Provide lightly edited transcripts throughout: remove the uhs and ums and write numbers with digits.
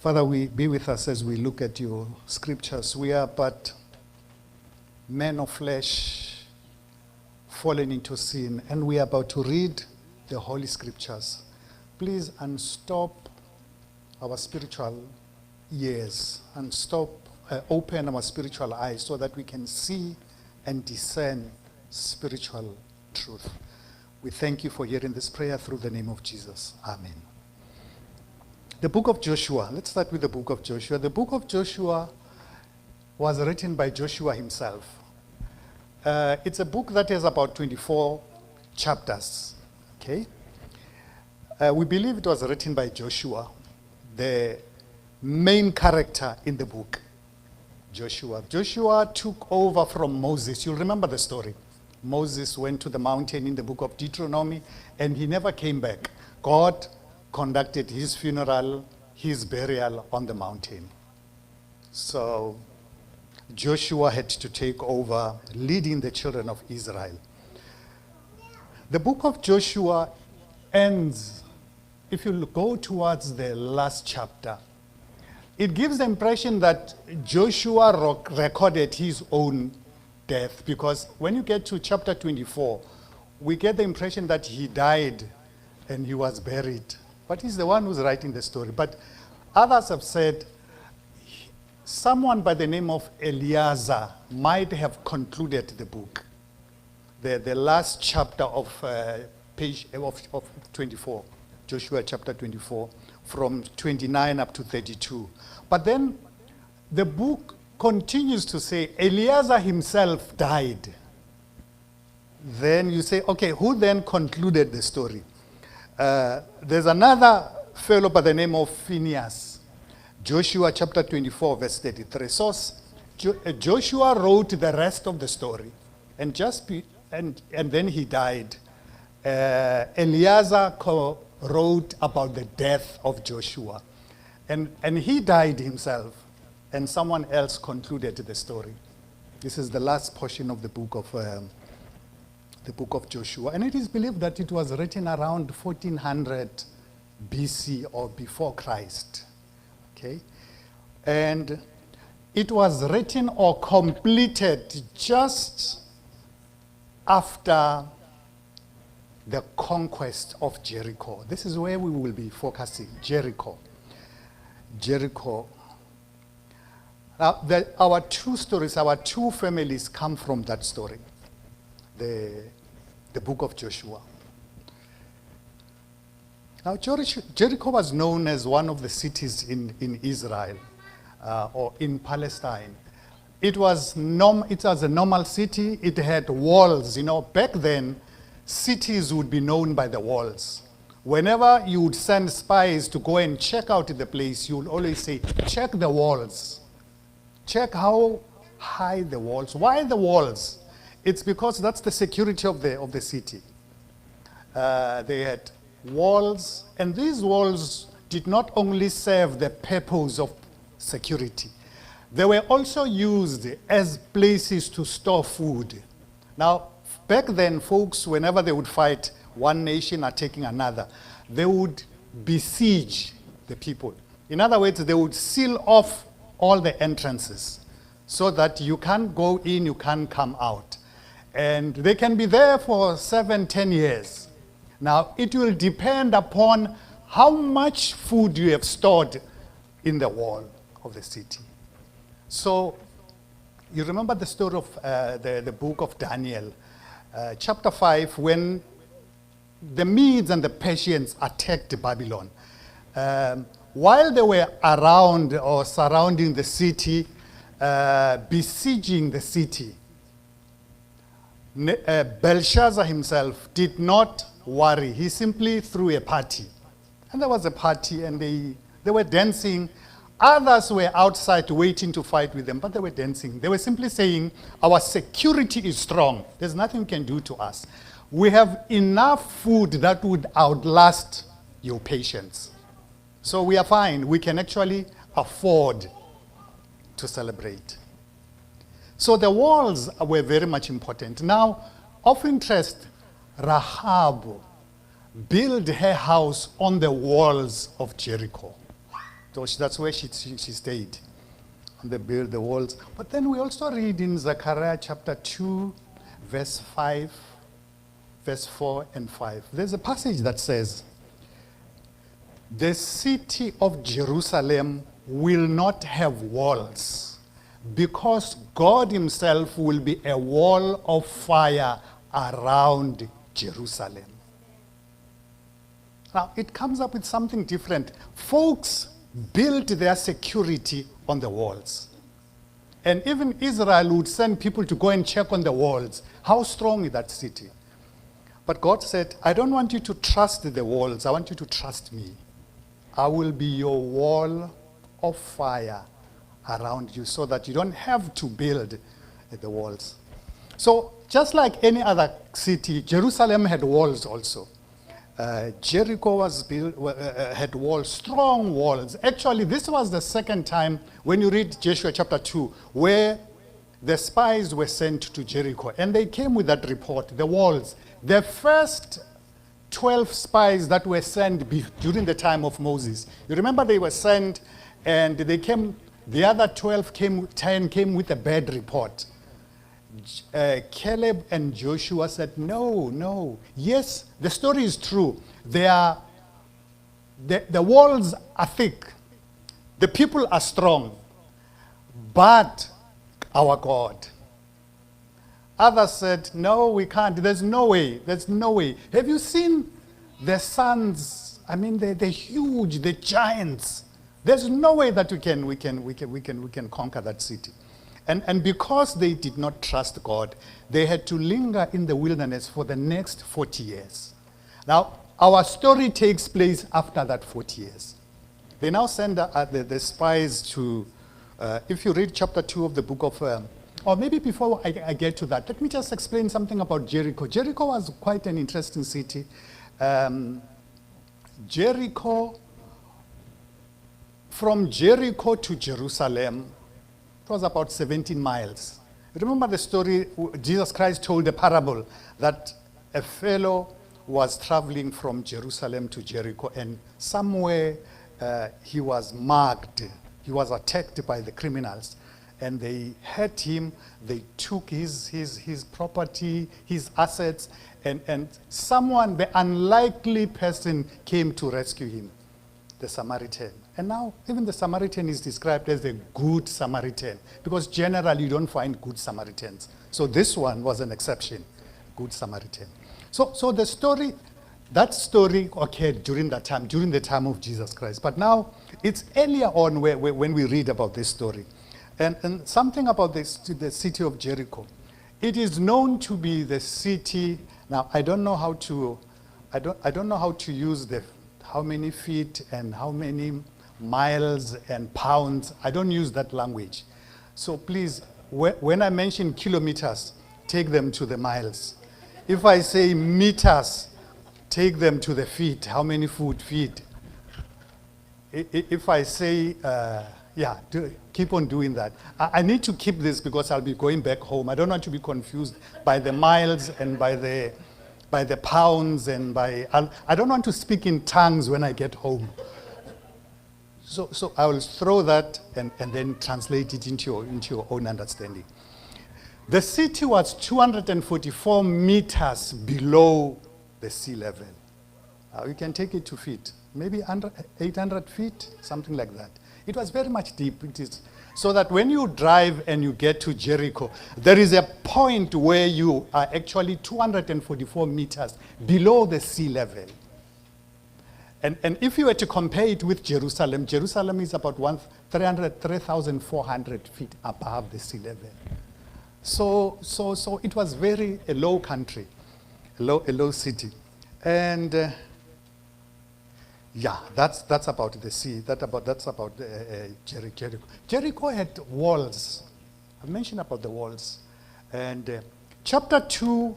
Father, we be with us as we look at your scriptures. We are but men of flesh, fallen into sin, and we are about to read the Holy Scriptures. Please unstop our spiritual ears, open our spiritual eyes so that we can see and discern spiritual truth. We thank you for hearing this prayer through the name of Jesus. Amen. The book of Joshua. Let's start with the book of Joshua. The book of Joshua was written by Joshua himself. It's a book that has about 24 chapters. Okay? We believe it was written by Joshua, the main character in the book. Joshua took over from Moses. You'll remember the story. Moses went to the mountain in the book of Deuteronomy, and he never came back. God conducted his funeral, his burial on the mountain. So Joshua had to take over, leading the children of Israel. The book of Joshua ends, if you go towards the last chapter, it gives the impression that Joshua recorded his own death, because when you get to chapter 24, we get the impression that he died and he was buried. But he's the one who's writing the story. But others have said someone by the name of Eleazar might have concluded the book. The last chapter of page of 24, Joshua chapter 24, from 29 up to 32. But then the book continues to say Eleazar himself died. Then you say, okay, who then concluded the story? There's another fellow by the name of Phinehas. Joshua chapter 24, verse 33. So Joshua wrote the rest of the story, and then he died. Eleazar wrote about the death of Joshua, and he died himself, and someone else concluded the story. This is the last portion of the book of Joshua, and it is believed that it was written around 1400 BC or before Christ. Okay, and it was written or completed just after the conquest of Jericho. This is where we will be focusing, Jericho. Now, our two stories, our two families come from that story, the book of Joshua. Now, Jericho was known as one of the cities in Israel or in Palestine. It was a normal city. It had walls. You know, back then, cities would be known by the walls. Whenever you would send spies to go and check out the place, you would always say, check the walls. Check how high the walls. Why the walls? It's because that's the security of the city. They had walls, and these walls did not only serve the purpose of security. They were also used as places to store food. Now, back then, folks, whenever they would fight one nation attacking another, they would besiege the people. In other words, they would seal off all the entrances so that you can't go in, you can't come out. And they can be there for 7-10 years. Now, it will depend upon how much food you have stored in the wall of the city. So, you remember the story of the book of Daniel, chapter 5, when the Medes and the Persians attacked Babylon. While they were around or surrounding the city, besieging the city, Belshazzar himself did not worry. He simply threw a party. And there was a party, and they were dancing. Others were outside waiting to fight with them, but they were dancing. They were simply saying, our security is strong. There's nothing you can do to us. We have enough food that would outlast your patience. So we are fine. We can actually afford to celebrate. So the walls were very much important. Now, of interest, Rahab built her house on the walls of Jericho. That's where she stayed, on the walls. But then we also read in Zechariah chapter 2, verse 5, verse 4 and 5. There's a passage that says, the city of Jerusalem will not have walls, because God himself will be a wall of fire around Jerusalem. Now, it comes up with something different. Folks built their security on the walls. And even Israel would send people to go and check on the walls. How strong is that city? But God said, I don't want you to trust the walls. I want you to trust me. I will be your wall of fire around you, so that you don't have to build the walls. So just like any other city, Jerusalem had walls also. Jericho was built, had walls, strong walls. Actually, this was the second time when you read Joshua chapter 2, where the spies were sent to Jericho, and they came with that report, the walls. The first 12 spies that were sent during the time of Moses. You remember they were sent, and they came, the other 10 came with a bad report. Caleb and Joshua said, no. Yes, the story is true. The walls are thick. The people are strong. But our God. Others said, no, we can't. There's no way. Have you seen the sons? I mean, they're huge, the giants. There's no way that we can conquer that city. And because they did not trust God, they had to linger in the wilderness for the next 40 years. Now, our story takes place after that 40 years. They now send the spies to, if you read chapter 2 of the book of, or maybe before I get to that, let me just explain something about Jericho. Jericho was quite an interesting city. From Jericho to Jerusalem, it was about 17 miles. Remember the story, Jesus Christ told a parable that a fellow was traveling from Jerusalem to Jericho, and somewhere he was mugged. He was attacked by the criminals, and they hurt him. They took his property, his assets, and someone, the unlikely person, came to rescue him, the Samaritan. And now, even the Samaritan is described as a good Samaritan, because generally you don't find good Samaritans. So this one was an exception, good Samaritan. So the story, that story occurred during that time, during the time of Jesus Christ. But now, it's earlier on when we read about this story. And something about the city of Jericho. It is known to be the city. Now, I don't know how to use how many feet and how many miles and pounds. I don't use that language. So please, when I mention kilometers, take them to the miles. If I say meters, take them to the feet. How many feet? If I say, keep on doing that. I need to keep this because I'll be going back home. I don't want to be confused by the miles and by the pounds and I don't want to speak in tongues when I get home. So I will throw that and then translate it into your own understanding. The city was 244 meters below the sea level. You can take it to feet, maybe 800 feet, something like that. It was very much deep. It is so that when you drive and you get to Jericho, there is a point where you are actually 244 meters below the sea level. And if you were to compare it with Jerusalem, Jerusalem is about 3,400 feet above the sea level. So it was a low country, a low city. And that's about the sea. That's about Jericho. Jericho had walls. I mentioned about the walls. And chapter 2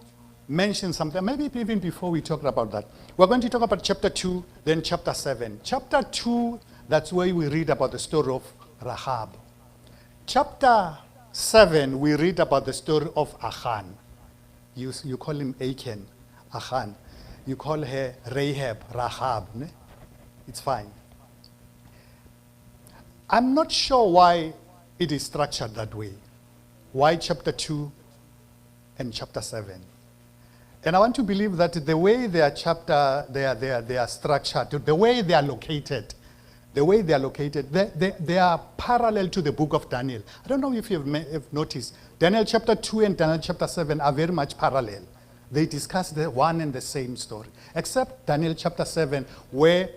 mentions something, maybe even before we talk about that. We're going to talk about chapter 2, then chapter 7. Chapter 2, that's where we read about the story of Rahab. Chapter 7, we read about the story of Achan. You call him Achan. You call her Rahab. Ne? It's fine. I'm not sure why it is structured that way. Why chapter 2 and chapter 7? And I want to believe that the way they are structured, the way they are located, they are parallel to the book of Daniel. I don't know if you've noticed, Daniel chapter 2 and Daniel chapter 7 are very much parallel. They discuss the one and the same story, except Daniel chapter 7, where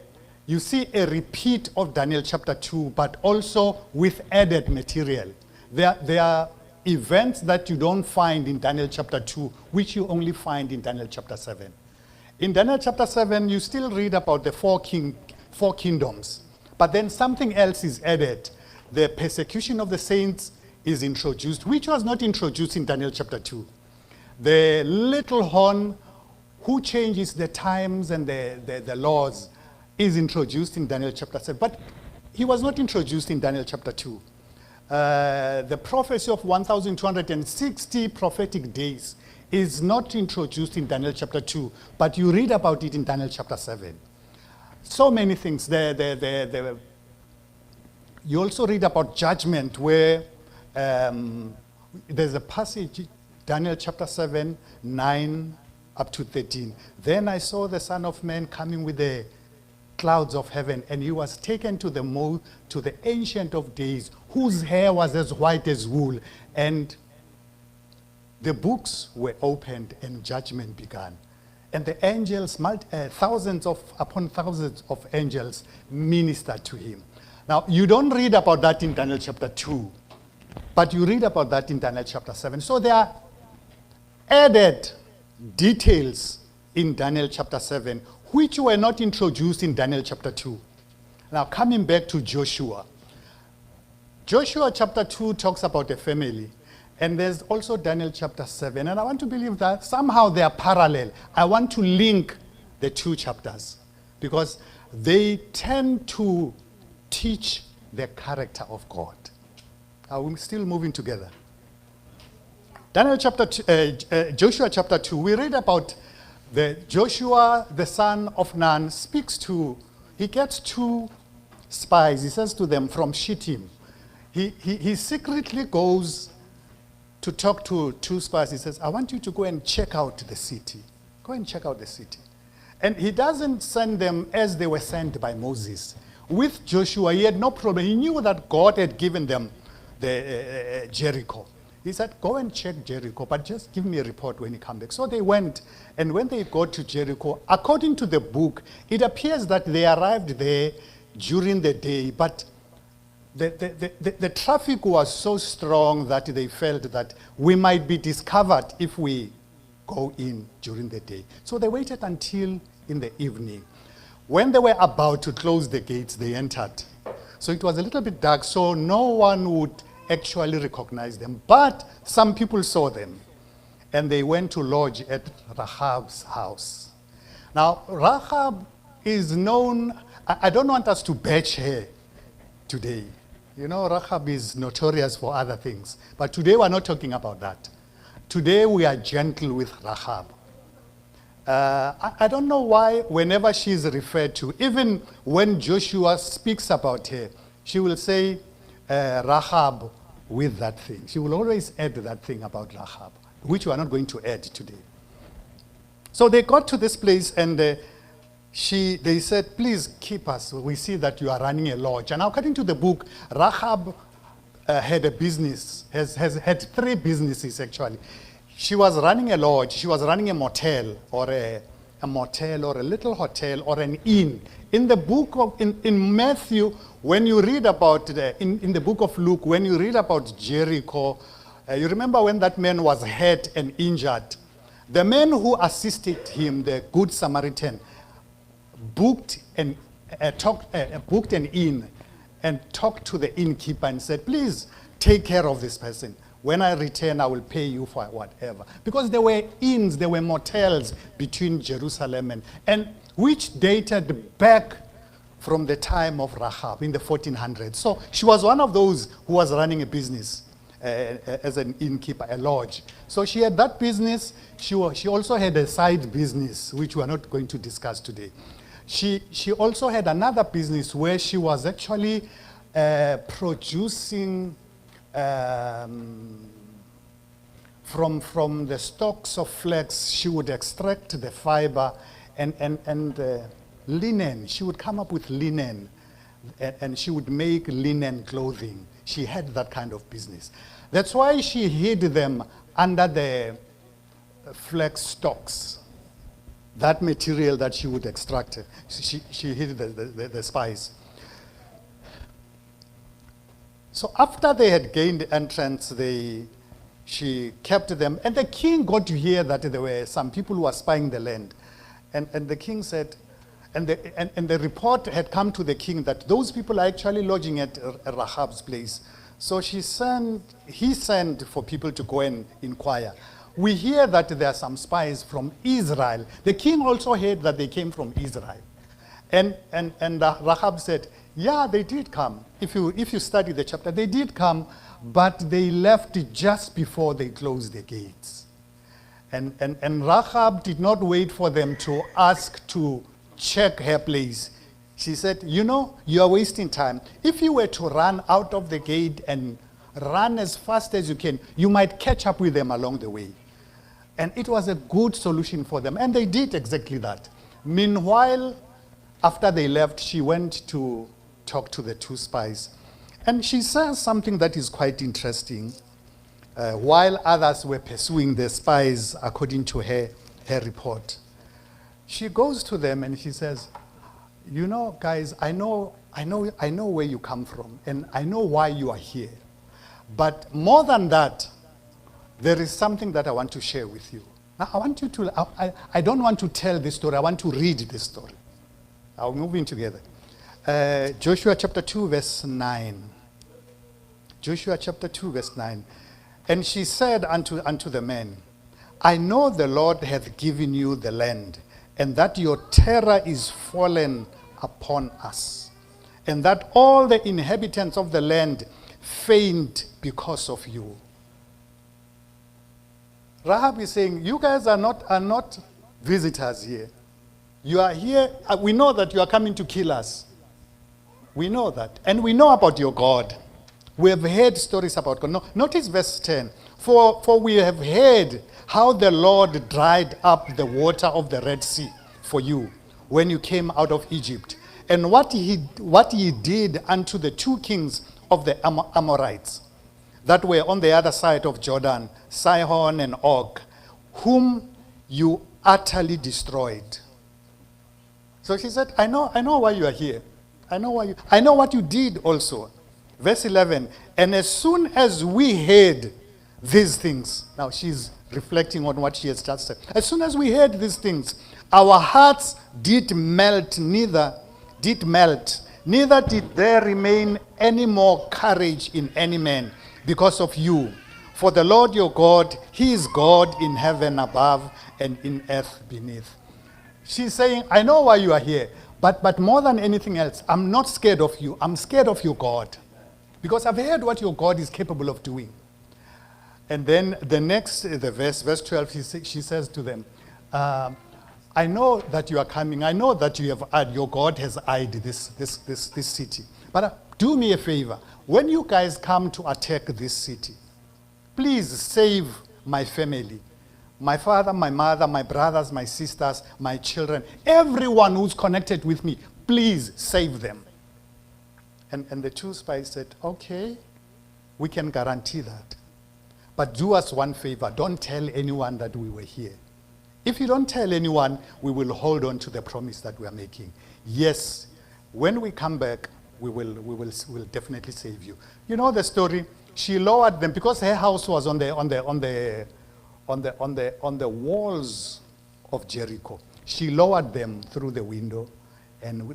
you see a repeat of Daniel chapter 2, but also with added material. There are events that you don't find in Daniel chapter 2, which you only find in Daniel chapter 7. In Daniel chapter 7, you still read about the four kingdoms, but then something else is added. The persecution of the saints is introduced, which was not introduced in Daniel chapter 2. The little horn who changes the times and the laws is introduced in Daniel chapter 7, but he was not introduced in Daniel chapter 2. The prophecy of 1,260 prophetic days is not introduced in Daniel chapter 2, but you read about it in Daniel chapter 7. So many things. You also read about judgment, where there's a passage, Daniel chapter 7, 9 up to 13. Then I saw the Son of Man coming with the clouds of heaven, and he was taken to the Ancient of Days, whose hair was as white as wool, and the books were opened and judgment began. And the angels, thousands upon thousands of angels, ministered to him. Now, you don't read about that in Daniel chapter 2, but you read about that in Daniel chapter 7. So there are added details in Daniel chapter 7, which were not introduced in Daniel chapter 2. Now, coming back to Joshua. Joshua chapter 2 talks about a family. And there's also Daniel chapter 7. And I want to believe that somehow they are parallel. I want to link the two chapters because they tend to teach the character of God. Are we still moving together? Joshua chapter 2, we read about Joshua, the son of Nun, he gets two spies. He says to them from Shittim. He secretly goes to talk to two spies. He says, I want you to go and check out the city. Go and check out the city. And he doesn't send them as they were sent by Moses. With Joshua, he had no problem. He knew that God had given them the Jericho. He said, go and check Jericho, but just give me a report when you come back. So they went, and when they got to Jericho, according to the book, it appears that they arrived there during the day, but the traffic was so strong that they felt that we might be discovered if we go in during the day. So they waited until in the evening. When they were about to close the gates, they entered. So it was a little bit dark, so no one would actually recognize them. But some people saw them, and they went to lodge at Rahab's house. Now, Rahab is known, I don't want us to bash her today. You know, Rahab is notorious for other things. But today we're not talking about that. Today we are gentle with Rahab. I don't know why whenever she is referred to, even when Joshua speaks about her, she will say Rahab with that thing. She will always add that thing about Rahab, which we are not going to add today. So they got to this place and they said, please keep us. We see that you are running a lodge. And according to the book, Rahab had a business, has had three businesses actually. She was running a lodge, she was running a motel or a little hotel or an inn. In the book of, in Matthew, when you read about, in the book of Luke, when you read about Jericho, you remember when that man was hurt and injured. The man who assisted him, the Good Samaritan, booked an inn and talked to the innkeeper and said, please take care of this person. When I return, I will pay you for whatever. Because there were inns, there were motels between Jerusalem and which dated back from the time of Rahab in the 1400s. So she was one of those who was running a business as an innkeeper, a lodge. So she had that business. She also had a side business, which we are not going to discuss today. She also had another business where she was actually producing from the stalks of flax. She would extract the fiber and linen. She would come up with linen, and she would make linen clothing. She had that kind of business. That's why she hid them under the flax stalks. That material that she would extract, she hid the spice. So after they had gained entrance, she kept them. And the king got to hear that there were some people who were spying the land. And the king said, and the report had come to the king that those people are actually lodging at Rahab's place. So he sent for people to go and inquire. We hear that there are some spies from Israel. The king also heard that they came from Israel. And Rahab said, yeah, they did come. If you study the chapter, they did come, but they left just before they closed the gates. And Rahab did not wait for them to ask to check her place. She said, you are wasting time. If you were to run out of the gate and run as fast as you can, you might catch up with them along the way. And it was a good solution for them. And they did exactly that. Meanwhile, after they left, she went to talk to the two spies. And she says something that is quite interesting. While others were pursuing the spies, according to her report, she goes to them and she says, guys, I know where you come from, and I know why you are here. But more than that, there is something that I want to share with you. Now, I don't want to tell this story. I want to read this story. I'll move in together. Joshua chapter 2, verse 9. Joshua chapter 2, verse 9. And she said unto the men, I know the Lord hath given you the land, and that your terror is fallen upon us, and that all the inhabitants of the land faint because of you. Rahab is saying, you guys are not visitors here. You are here. We know that you are coming to kill us. We know that. And we know about your God. We have heard stories about God. No, notice verse 10. For we have heard how the Lord dried up the water of the Red Sea for you when you came out of Egypt, and what he did unto the two kings of the Amorites that were on the other side of Jordan, Sihon and Og, whom you utterly destroyed. So she said, I know why you are here. I know what you did also. Verse 11, and as soon as we heard these things, now she's reflecting on what she has just said. As soon as we heard these things, our hearts did melt, neither did there remain any more courage in any man because of you. For the Lord your God, he is God in heaven above and in earth beneath. She's saying, I know why you are here, but more than anything else, I'm not scared of you. I'm scared of your God, because I've heard what your God is capable of doing. And then the verse 12, she says to them, I know that you are coming. I know that your God has eyed this city. But do me a favor. When you guys come to attack this city, please save my family. My father, my mother, my brothers, my sisters, my children, everyone who's connected with me, please save them. And the two spies said, okay, we can guarantee that. But do us one favor, don't tell anyone that we were here. If you don't tell anyone, we will hold on to the promise that we are making. Yes, when we come back, we'll definitely save you. You know the story? She lowered them because her house was on the walls of Jericho. She lowered them through the window, and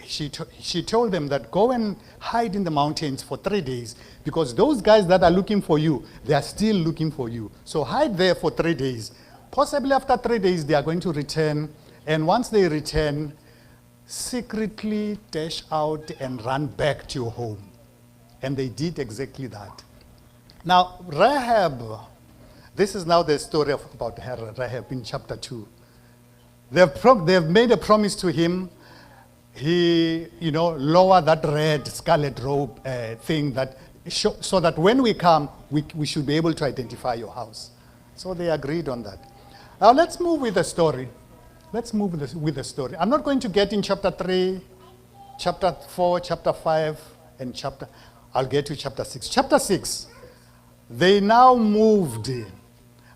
she told them that go and hide in the mountains for 3 days, because those guys that are looking for you, they are still looking for you. So hide there for 3 days. Possibly after 3 days, they are going to return. And once they return, secretly dash out and run back to your home. And they did exactly that. Now, Rahab, this is now the story about Rahab in chapter 2. They've made a promise to him. he, lower that red scarlet robe thing so that when we come, we should be able to identify your house. So they agreed on that. Now let's move with the story. Let's move with the story. I'm not going to get in chapter 3, chapter 4, chapter 5, and I'll get to chapter 6. Chapter 6, they now moved.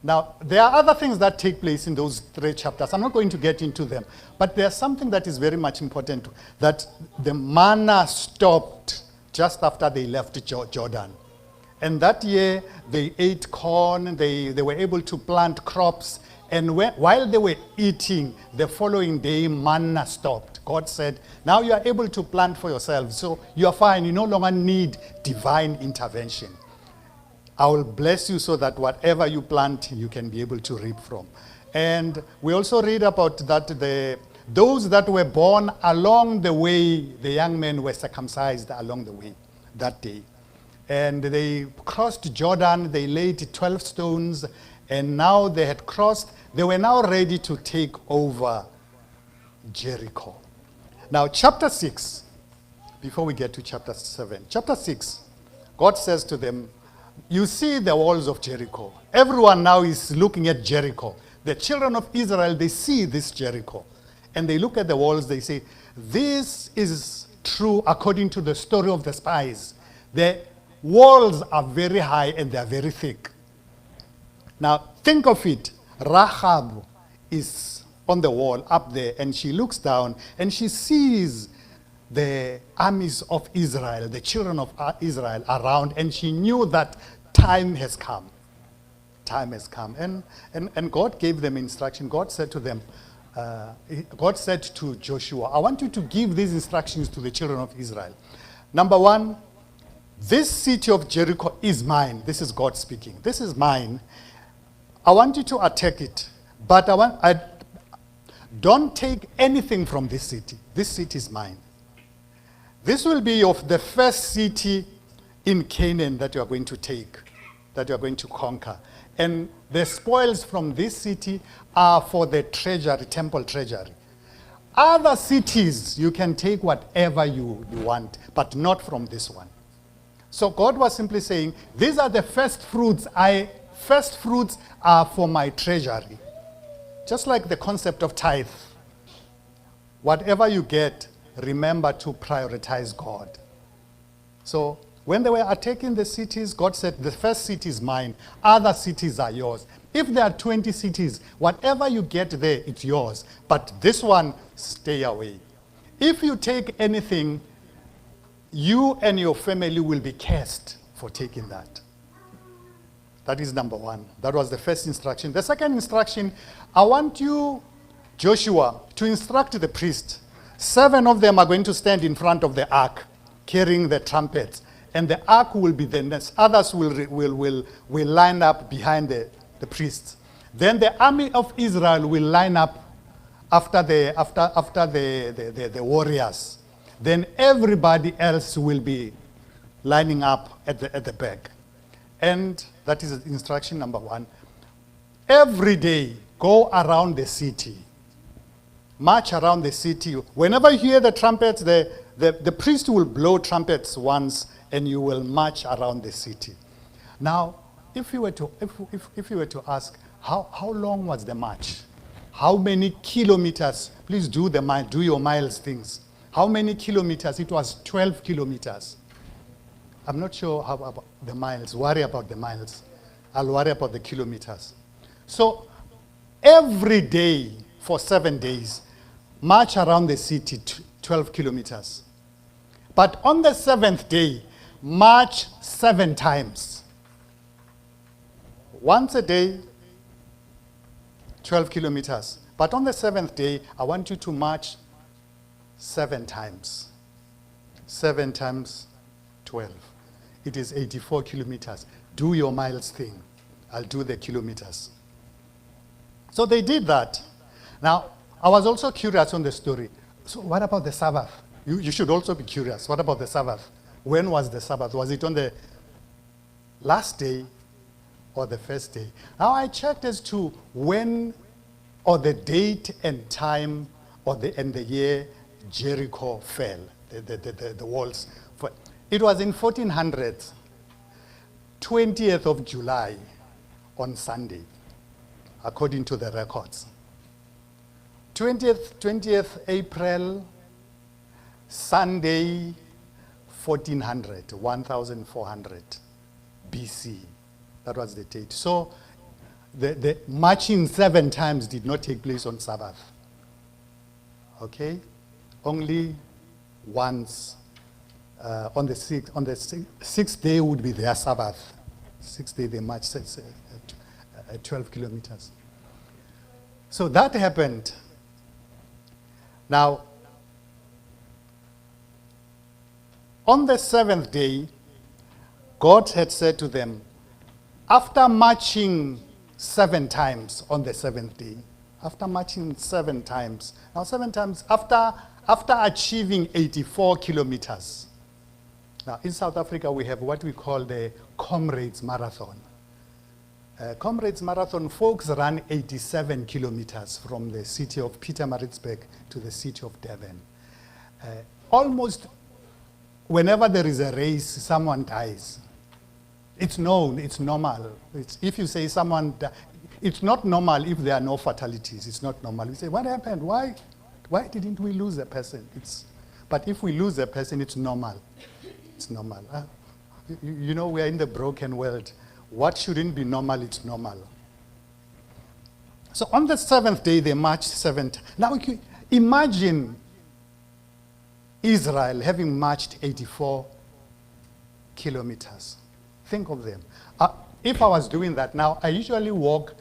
Now, there are other things that take place in those 3 chapters. I'm not going to get into them. But there's something that is very much important, that the manna stopped just after they left Jordan. And that year, they ate corn, they were able to plant crops. And while they were eating, the following day, manna stopped. God said, now you are able to plant for yourselves. So you are fine. You no longer need divine intervention. I will bless you so that whatever you plant, you can be able to reap from. And we also read about that those that were born along the way, the young men were circumcised along the way that day. And they crossed Jordan, they laid 12 stones, and now they had crossed. They were now ready to take over Jericho. Now, chapter 6, before we get to chapter 7, chapter 6, God says to them, you see the walls of Jericho. Everyone now is looking at Jericho. The children of Israel, they see this Jericho. And they look at the walls, they say, this is true according to the story of the spies. The walls are very high and they are very thick. Now, think of it. Rahab is on the wall up there, and she looks down and she sees the armies of Israel, the children of Israel around, and she knew that time has come. Time has come. And God gave them instruction. God said to them, God said to Joshua, I want you to give these instructions to the children of Israel. Number 1, this city of Jericho is mine. This is God speaking. This is mine. I want you to attack it, but don't take anything from this city. This city is mine. This will be the first city in Canaan that you are going to take, that you are going to conquer. And the spoils from this city are for the treasury, temple treasury. Other cities, you can take whatever you want, but not from this one. So God was simply saying, these are the first fruits. First fruits are for my treasury. Just like the concept of tithe. Whatever you get, remember to prioritize God. So when they were attacking the cities, God said, the first city is mine. Other cities are yours. If there are 20 cities, whatever you get there, it's yours. But this one, stay away. If you take anything, you and your family will be cursed for taking that. That is number 1. That was the first instruction. The second instruction, I want you, Joshua, to instruct the priest. 7 of them are going to stand in front of the ark, carrying the trumpets. And the ark will be the next. Others will line up behind the priests. Then the army of Israel will line up after the warriors. Then everybody else will be lining up at the back. And that is instruction number 1. Every day, go around the city. March around the city. Whenever you hear the trumpets, the priest will blow trumpets once, and you will march around the city. Now, if you were to ask, how long was the march? How many kilometers? Please do your miles things. How many kilometers? It was 12 kilometers. I'm not sure how about the miles. Worry about the miles. I'll worry about the kilometers. So every day for 7 days, march around the city 12 kilometers. But on the 7th day, march 7 times. Once a day, 12 kilometers. But on the 7th day, I want you to march 7 times. 7 times 12. It is 84 kilometers. Do your miles thing. I'll do the kilometers. So they did that. Now, I was also curious on the story. So what about the Sabbath? You should also be curious. What about the Sabbath? When was the Sabbath? Was it on the last day or the first day? Now I checked as to when, or the date and time, and the year Jericho fell, the walls fell. It was in 1400s, 20th of July on Sunday, according to the records. 20th April, Sunday, 1400 BC. That was the date. So the marching 7 times did not take place on Sabbath. Okay? Only once on the sixth day would be their Sabbath. 6th day they marched 12 kilometers. So that happened. Now, on the 7th day, God had said to them, after marching 7 times on the 7th day, after marching 7 times, now 7 times, after achieving 84 kilometers. Now, in South Africa, we have what we call the Comrades Marathon. Comrades Marathon, folks run 87 kilometers from the city of Pietermaritzburg to the city of Durban. Almost whenever there is a race, someone dies. It's known, it's normal. If you say someone died, it's not normal if there are no fatalities. It's not normal. You say, what happened? Why didn't we lose a person? But if we lose a person, it's normal. It's normal. You know, we are in the broken world. What shouldn't be normal, it's normal. So on the 7th day, they marched 7 times. Now, imagine Israel having marched 84 kilometers. Think of them. If I was doing that now, I usually walk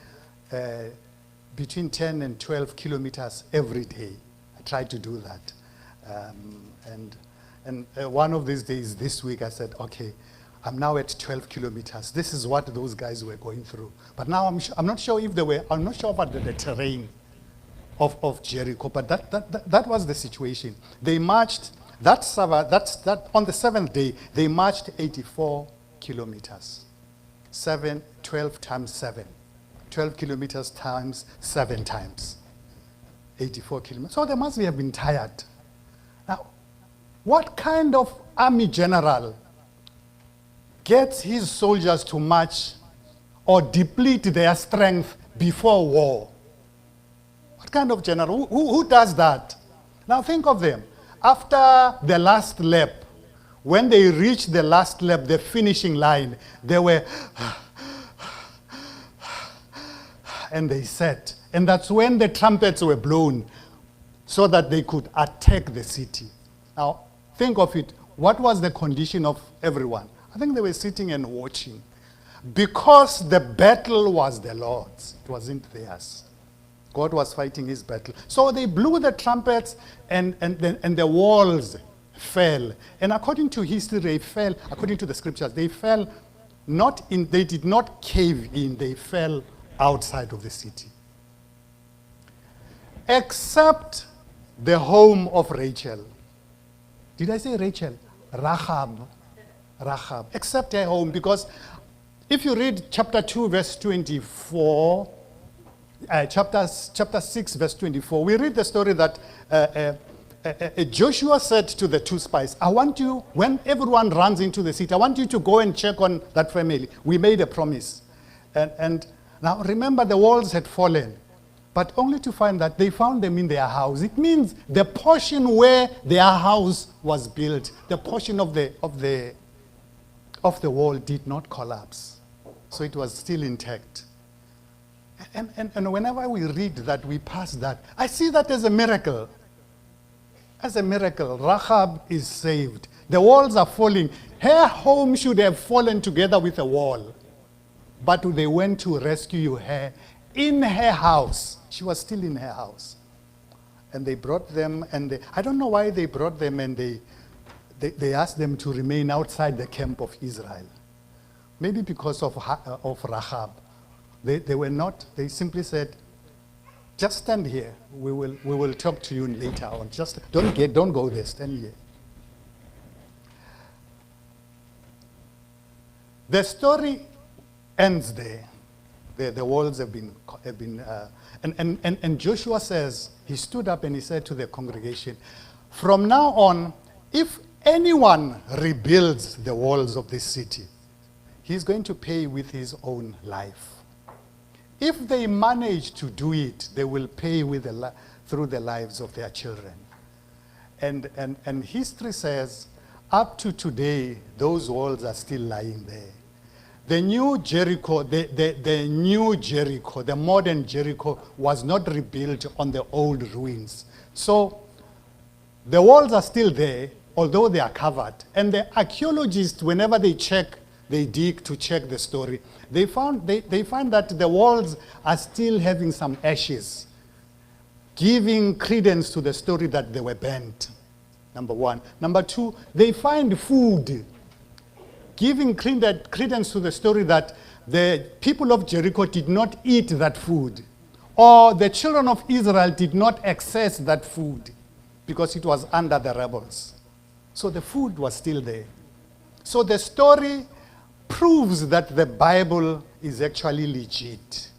between 10 and 12 kilometers every day. I try to do that. And one of these days this week, I said, okay, I'm now at 12 kilometers. This is what those guys were going through. But now I'm not sure if I'm not sure about the terrain of Jericho, but that was the situation. They marched, on the 7th day, they marched 84 kilometers. 12 times 7. 12 kilometers times 7 times. 84 kilometers. So they must have been tired. Now, what kind of army general gets his soldiers to march or deplete their strength before war? What kind of general? Who does that? Now think of them. After the last lap, when they reached the last lap, the finishing line, they were, and they sat. And that's when the trumpets were blown so that they could attack the city. Now, think of it. What was the condition of everyone? I think they were sitting and watching. Because the battle was the Lord's. It wasn't theirs. God was fighting his battle. So they blew the trumpets and the walls fell. And according to history, they fell, according to the scriptures, they fell they did not cave in, they fell outside of the city. Except the home of Rachel. Did I say Rachel? Rahab. Except her home, because if you read chapter 2, verse 24, chapter 6, verse 24, we read the story that Joshua said to the 2 spies, I want you, when everyone runs into the city, I want you to go and check on that family. We made a promise. And now remember, the walls had fallen, but only to find that they found them in their house. It means the portion where their house was built, the portion of the wall did not collapse. So it was still intact. And whenever we read that, we pass that, I see that as a miracle. As a miracle, Rahab is saved. The walls are falling. Her home should have fallen together with a wall. But they went to rescue her in her house. She was still in her house. And they brought them, and I don't know why they brought them, and they asked them to remain outside the camp of Israel. Maybe because of Rahab. They were not, they simply said, just stand here. We will talk to you later on. Just don't go there, stand here. The story ends there. The walls have been and Joshua says, he stood up and he said to the congregation, From now on, if anyone rebuilds the walls of this city, he's going to pay with his own life. If they manage to do it, they will pay with through the lives of their children. And history says, up to today, those walls are still lying there. The new Jericho, the new Jericho, the modern Jericho, was not rebuilt on the old ruins. So the walls are still there, although they are covered. And the archaeologists, whenever they dig to check the story, they find that the walls are still having some ashes, giving credence to the story that they were burnt, number one. Number two, they find food, giving credence to the story that the people of Jericho did not eat that food, or the children of Israel did not access that food because it was under the rebels. So the food was still there. So the story proves that the Bible is actually legit.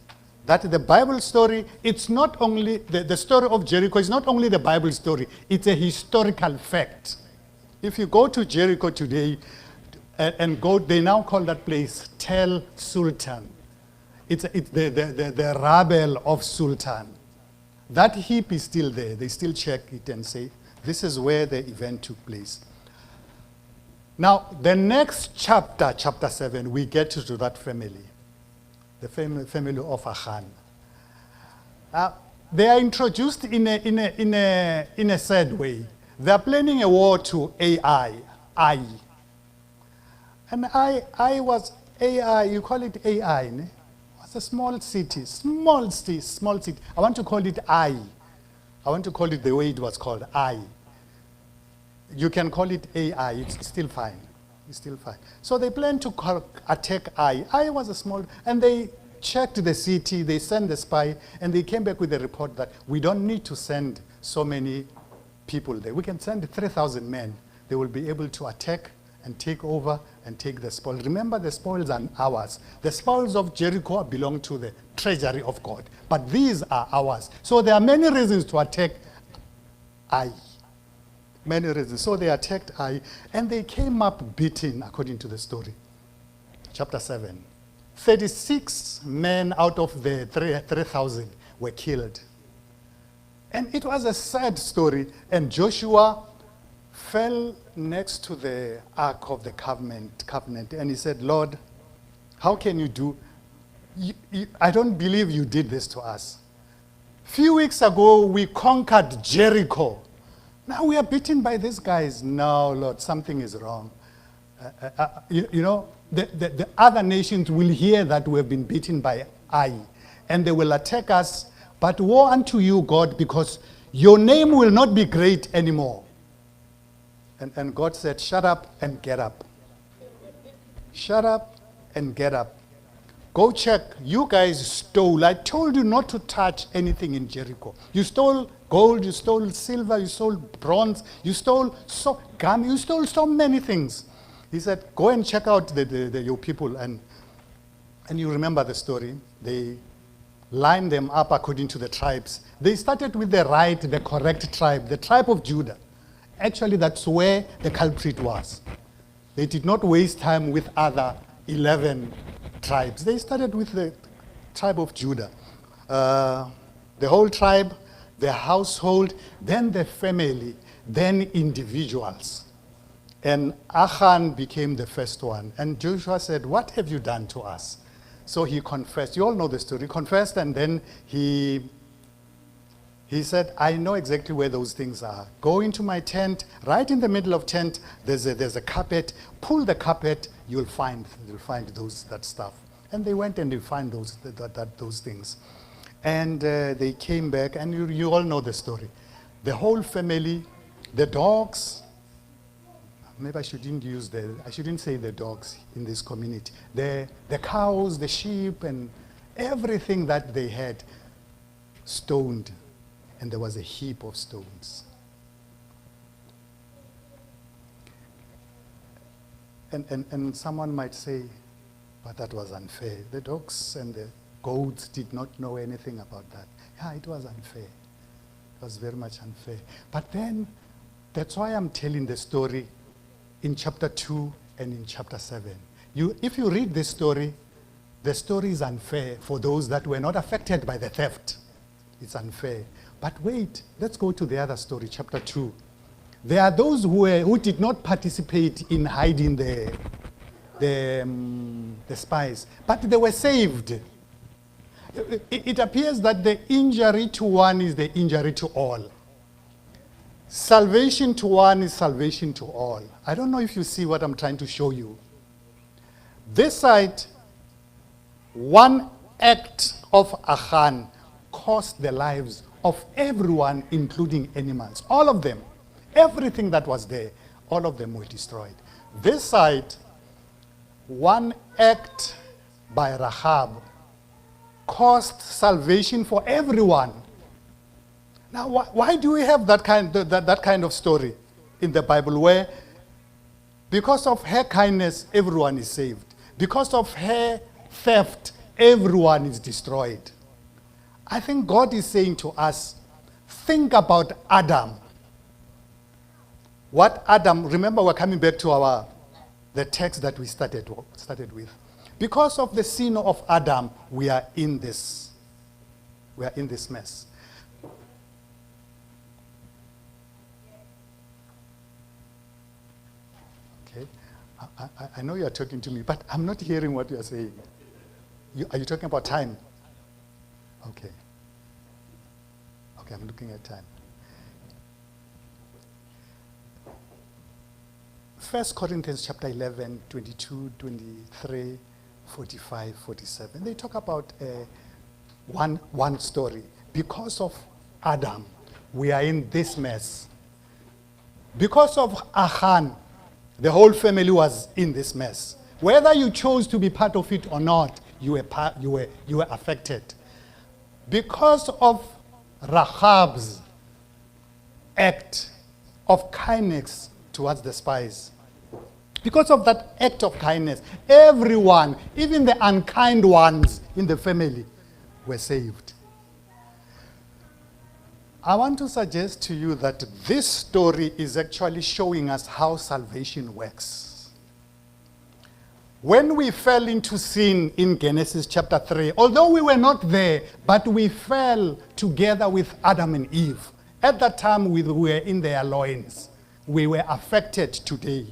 That the Bible story, it's not only, the story of Jericho is not only the Bible story, it's a historical fact. If you go to Jericho today, they now call that place Tel Sultan. It's the rabble of Sultan. That heap is still there. They still check it and say, this is where the event took place. Now, the next chapter, chapter 7, we get to that family, the family of Achan. They are introduced in a sad way. They are planning a war to Ai. And I was Ai, you call it Ai, ne? It's a small city. I want to call it Ai. I want to call it the way it was called, Ai. You can call it Ai, it's still fine. It's still fine. So they planned to attack Ai. Ai was a small, and they checked the city, they sent the spy, and they came back with a report that we don't need to send so many people there. We can send 3,000 men. They will be able to attack and take over and take the spoil. Remember, the spoils are ours. The spoils of Jericho belong to the treasury of God, but these are ours. So there are many reasons to attack Ai. Many reasons. So they attacked Ai, and they came up beaten, according to the story. Chapter 7. 36 men out of the 3,000 were killed. And it was a sad story, and Joshua fell next to the Ark of the Covenant, and he said, Lord, how can you do? I don't believe you did this to us. Few weeks ago, we conquered Jericho. Now we are beaten by these guys. No, Lord, something is wrong. The other nations will hear that we have been beaten by Ai, and they will attack us. But woe unto you, God, because your name will not be great anymore. And God said, shut up and get up. Shut up and get up. Go check. You guys stole. I told you not to touch anything in Jericho. You stole gold, you stole silver, you stole bronze, you stole you stole so many things. He said, go and check out your people. And you remember the story. They lined them up according to the tribes. They started with the correct tribe, the tribe of Judah. Actually, that's where the culprit was. They did not waste time with other 11 tribes. They started with the tribe of Judah. The whole tribe, the household, then the family, then individuals. And Achan became the first one. And Joshua said, what have you done to us? So he confessed. You all know the story. He confessed, and then he said, I know exactly where those things are. Go into my tent. Right in the middle of tent, there's a carpet. Pull the carpet, you'll find that stuff. And they went and they found those things. And they came back, and you all know the story. The whole family, the dogs, maybe I shouldn't say the dogs in this community. The cows, the sheep, and everything that they had, stoned. And there was a heap of stones. And someone might say, but that was unfair. The dogs and the goats did not know anything about that. Yeah, it was unfair. It was very much unfair. But then That's why I'm telling the story in chapter 2 and in chapter 7. If you read this story, the story is unfair for those that were not affected by the theft. It's unfair. But wait, let's go to the other story, chapter 2. There are those who did not participate in hiding the spies, but they were saved. It appears that the injury to one is the injury to all. Salvation to one is salvation to all. I don't know if you see what I'm trying to show you. This side, one act of Achan cost the lives of everyone, including animals. All of them. Everything that was there, all of them were destroyed. This side, one act by Rahab cost salvation for everyone. Now, why do we have that kind of story in the Bible where because of her kindness, everyone is saved? Because of her theft, everyone is destroyed. I think God is saying to us, think about Adam. What Adam, remember we're coming back to the text that we started with. Because of the sin of Adam, we are in this mess. Okay, I know you are talking to me, but I'm not hearing what you are saying. Are you talking about time? Okay. Okay, I'm looking at time. 1 Corinthians chapter 11, 22, 23, 45, 47. They talk about one story. Because of Adam, we are in this mess. Because of Achan, the whole family was in this mess. Whether you chose to be part of it or not, you were affected. Because of Rahab's act of kindness towards the spies, because of that act of kindness, everyone, even the unkind ones in the family, were saved. I want to suggest to you that this story is actually showing us how salvation works. When we fell into sin in Genesis chapter 3, although we were not there, but we fell together with Adam and Eve. At that time, we were in their loins. We were affected today.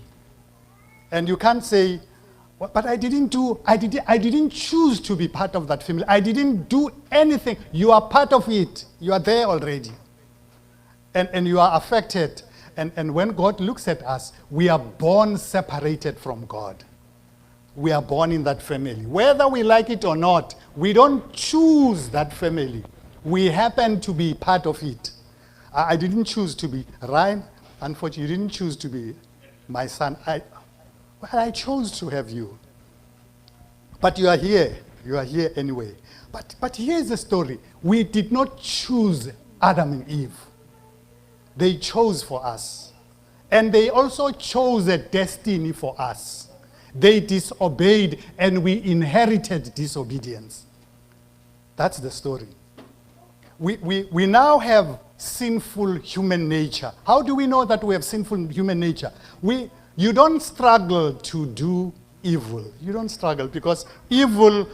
And you can't say, well, but I didn't choose to be part of that family. I didn't do anything. You are part of it. You are there already. And you are affected. And when God looks at us, we are born separated from God. We are born in that family. Whether we like it or not, we don't choose that family. We happen to be part of it. I didn't choose to be Ryan. Unfortunately, you didn't choose to be my son. I chose to have you. But you are here. You are here anyway. But here's the story. We did not choose Adam and Eve. They chose for us. And they also chose a destiny for us. They disobeyed and we inherited disobedience. That's the story. We now have sinful human nature. How do we know that we have sinful human nature? You don't struggle to do evil. You don't struggle because evil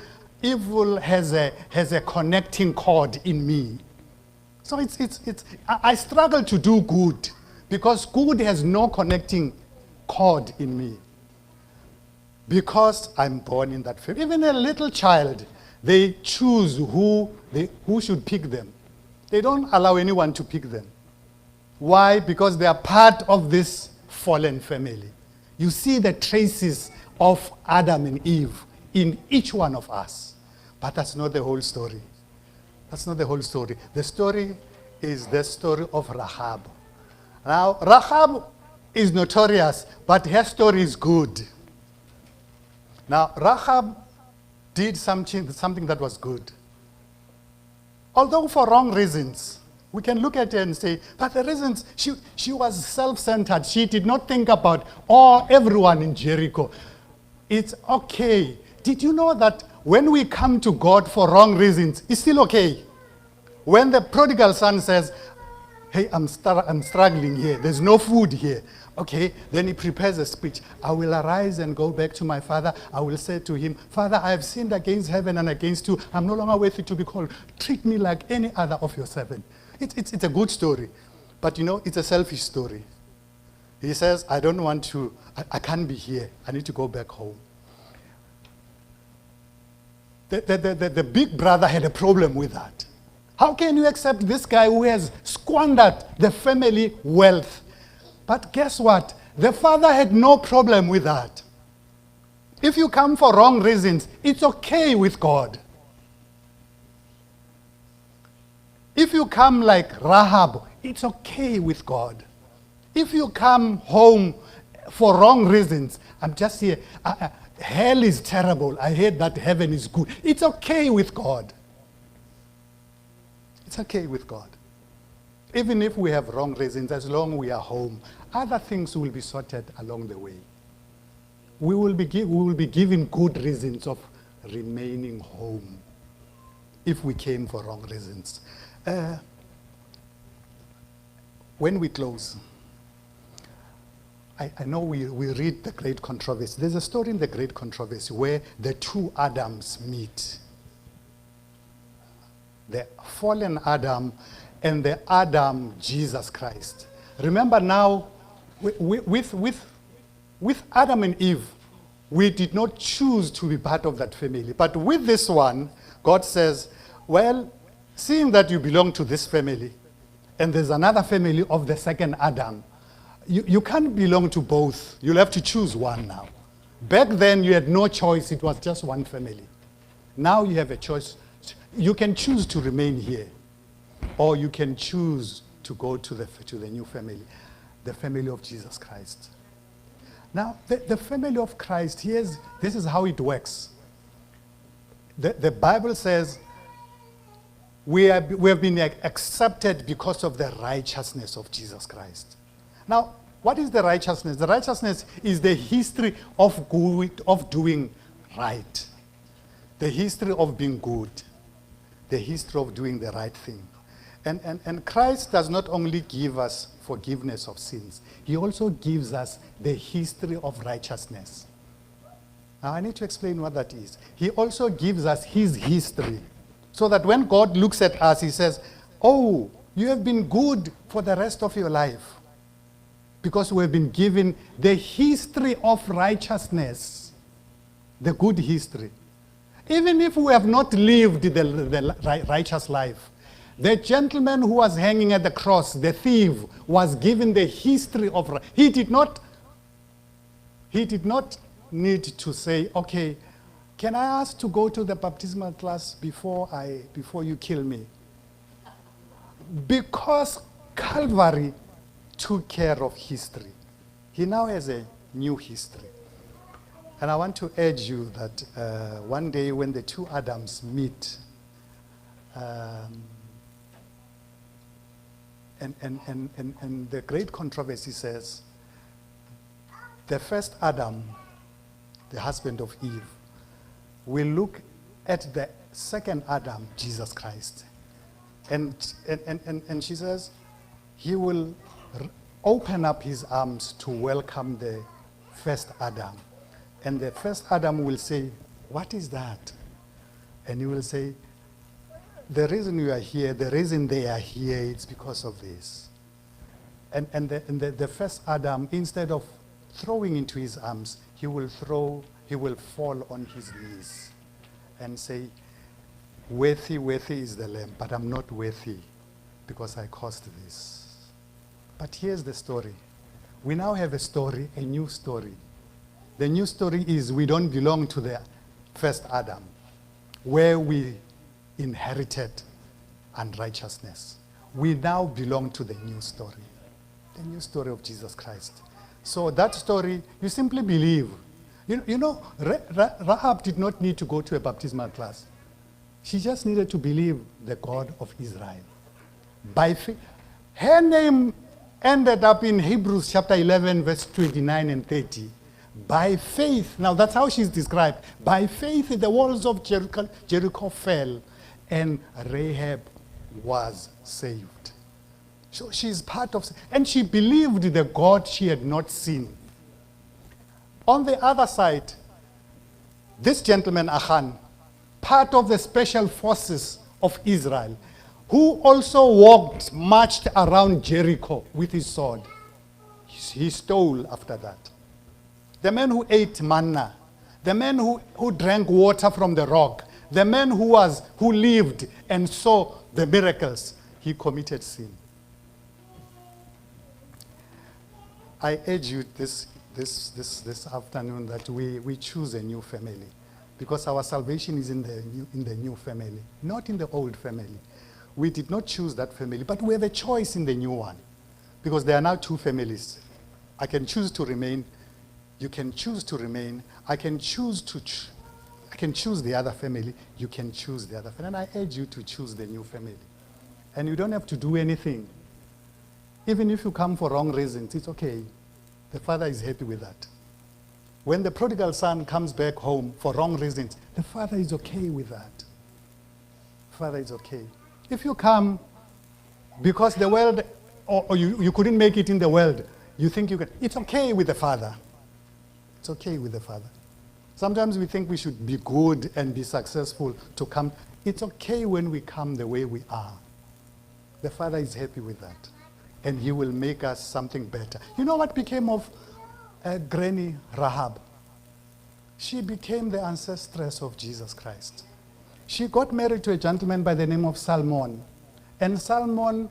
has a connecting cord in me. So I struggle to do good because good has no connecting cord in me. Because I'm born in that family. Even a little child, they choose who should pick them. They don't allow anyone to pick them. Why? Because they are part of this fallen family. You see the traces of Adam and Eve in each one of us. But that's not the whole story. That's not the whole story. The story is the story of Rahab. Now, Rahab is notorious, but her story is good. Now, Rahab did something that was good. Although for wrong reasons. We can look at her and say, but the reasons, she was self-centered. She did not think about everyone in Jericho. It's okay. Did you know that when we come to God for wrong reasons, it's still okay? When the prodigal son says, Hey, I'm struggling here. There's no food here. Okay, then he prepares a speech. I will arise and go back to my father. I will say to him, Father, I have sinned against heaven and against you. I'm no longer worthy to be called. Treat me like any other of your servants. It's a good story. But it's a selfish story. He says, I don't want to, I can't be here. I need to go back home. The big brother had a problem with that. How can you accept this guy who has squandered the family wealth? But guess what? The father had no problem with that. If you come for wrong reasons, it's okay with God. If you come like Rahab, it's okay with God. If you come home for wrong reasons, I'm just here, hell is terrible. I heard that heaven is good. It's okay with God. It's okay with God. Even if we have wrong reasons, as long as we are home, other things will be sorted along the way. We will be given good reasons of remaining home if we came for wrong reasons. When we close, I know we read the Great Controversy. There's a story in the Great Controversy where the two Adams meet. The fallen Adam and the Adam Jesus Christ. Remember now, with Adam and Eve, we did not choose to be part of that family. But with this one, God says, well, seeing that you belong to this family, and there's another family of the second Adam, you can't belong to both. You'll have to choose one now. Back then, you had no choice. It was just one family. Now you have a choice. You can choose to remain here, or you can choose to go to the new family, the family of Jesus Christ. Now, the family of Christ, this is how it works. The Bible says we have been accepted because of the righteousness of Jesus Christ. Now, what is the righteousness? The righteousness is the history of doing right, the history of being good, the history of doing the right thing. And Christ does not only give us forgiveness of sins, he also gives us the history of righteousness. Now I need to explain what that is. He also gives us his history, so that when God looks at us, he says, oh, you have been good for the rest of your life, because we have been given the history of righteousness, the good history. Even if we have not lived the righteous life, the gentleman who was hanging at the cross, the thief, was given the history of. He did not need to say, okay, can I ask to go to the baptismal class before you kill me? Because Calvary took care of history. He now has a new history. And I want to urge you that one day when the two Adams meet, and the Great Controversy says, the first Adam, the husband of Eve, will look at the second Adam, Jesus Christ. And she says, he will open up his arms to welcome the first Adam. And the first Adam will say, what is that? And he will say, the reason you are here, the reason they are here, it's because of this. And the first Adam, instead of throwing into his arms, he will fall on his knees and say, worthy is the Lamb, but I'm not worthy because I caused this. But here's the story. We now have a story, a new story. The new story is we don't belong to the first Adam, where we inherited unrighteousness. We now belong to the new story of Jesus Christ. So that story, you simply believe. Rahab did not need to go to a baptismal class. She just needed to believe the God of Israel. By faith, her name ended up in Hebrews chapter 11, verse 29 and 30. By faith, now that's how she's described. By faith, the walls of Jericho fell, and Rahab was saved. So she's part of, and she believed the God she had not seen. On the other side, this gentleman, Achan, part of the special forces of Israel, who also marched around Jericho with his sword. He stole after that. The man who ate manna, the man who drank water from the rock, the man who lived and saw the miracles, he committed sin. I urge you this afternoon that we choose a new family, because our salvation is in the new family, not in the old family. We did not choose that family, but we have a choice in the new one, because there are now two families. I can choose to remain. You can choose to remain. I can choose the other family. You can choose the other family. And I urge you to choose the new family. And you don't have to do anything. Even if you come for wrong reasons, it's okay. The Father is happy with that. When the prodigal son comes back home for wrong reasons, the Father is okay with that. Father is okay. If you come because the world, or you couldn't make it in the world, you think you can, it's okay with the Father. It's okay with the Father. Sometimes we think we should be good and be successful to come. It's okay when we come the way we are. The Father is happy with that. And he will make us something better. You know what became of Granny Rahab? She became the ancestress of Jesus Christ. She got married to a gentleman by the name of Salmon. And Salmon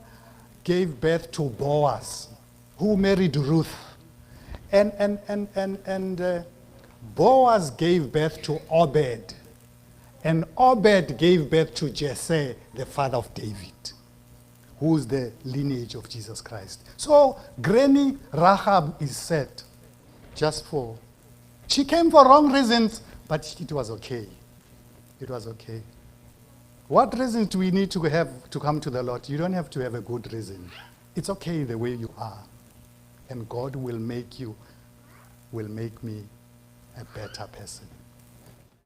gave birth to Boaz, who married Ruth. And Boaz gave birth to Obed. And Obed gave birth to Jesse, the father of David, who is the lineage of Jesus Christ. So Granny Rahab is set just for, she came for wrong reasons, but it was okay. It was okay. What reasons do we need to have to come to the Lord? You don't have to have a good reason. It's okay the way you are. And God will make me a better person.